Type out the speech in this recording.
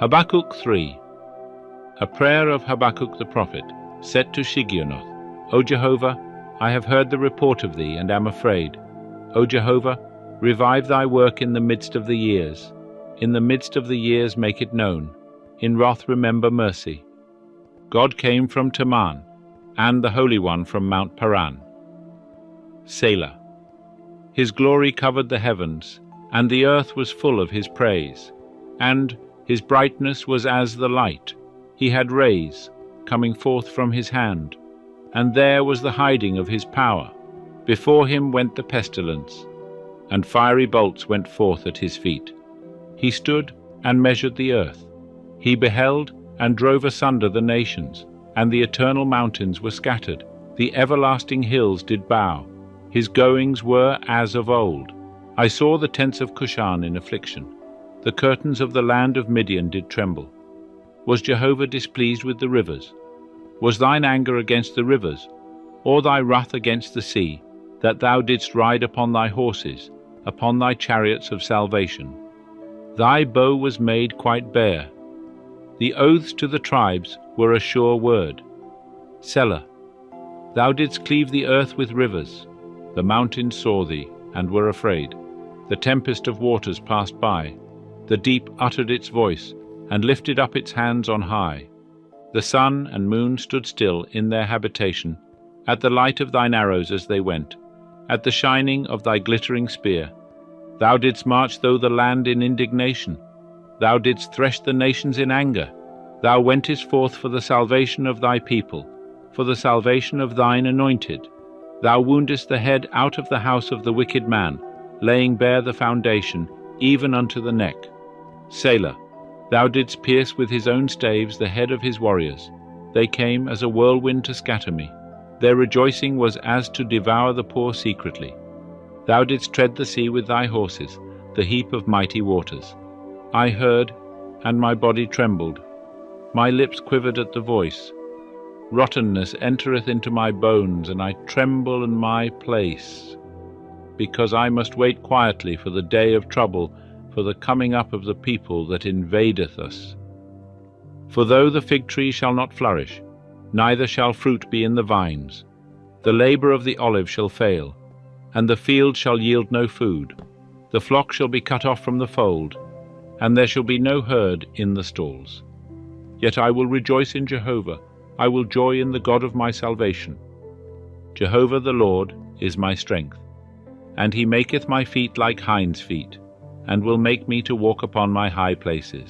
Habakkuk 3. A prayer of Habakkuk the prophet, set to Shigionoth. O Jehovah, I have heard the report of thee, and am afraid. O Jehovah, revive thy work in the midst of the years. In the midst of the years make it known. In wrath remember mercy. God came from Teman, and the Holy One from Mount Paran. Selah. His glory covered the heavens, and the earth was full of his praise. And his brightness was as the light. He had rays coming forth from his hand, and there was the hiding of his power. Before him went the pestilence, and fiery bolts went forth at his feet. He stood and measured the earth. He beheld and drove asunder the nations, and the eternal mountains were scattered. The everlasting hills did bow. His goings were as of old. I saw the tents of Cushan in affliction. The curtains of the land of Midian did tremble. Was Jehovah displeased with the rivers? Was thine anger against the rivers, or thy wrath against the sea, that thou didst ride upon thy horses, upon thy chariots of salvation? Thy bow was made quite bare. The oaths to the tribes were a sure word. Selah. Thou didst cleave the earth with rivers. The mountains saw thee, and were afraid. The tempest of waters passed by. The deep uttered its voice, and lifted up its hands on high. The sun and moon stood still in their habitation, at the light of thine arrows as they went, at the shining of thy glittering spear. Thou didst march through the land in indignation. Thou didst thresh the nations in anger. Thou wentest forth for the salvation of thy people, for the salvation of thine anointed. Thou woundest the head out of the house of the wicked man, laying bare the foundation, even unto the neck. Selah. Thou didst pierce with his own staves the head of his warriors. They came as a whirlwind to scatter me. Their rejoicing was as to devour the poor secretly. Thou didst tread the sea with thy horses, the heap of mighty waters. I heard, and my body trembled. My lips quivered at the voice. Rottenness entereth into my bones, and I tremble in my place, because I must wait quietly for the day of trouble, for the coming up of the people that invadeth us. For though the fig tree shall not flourish, neither shall fruit be in the vines, the labor of the olive shall fail, and the field shall yield no food. The flock shall be cut off from the fold, and there shall be no herd in the stalls. Yet I will rejoice in Jehovah, I will joy in the God of my salvation. Jehovah the Lord is my strength, and he maketh my feet like hinds' feet, and will make me to walk upon my high places.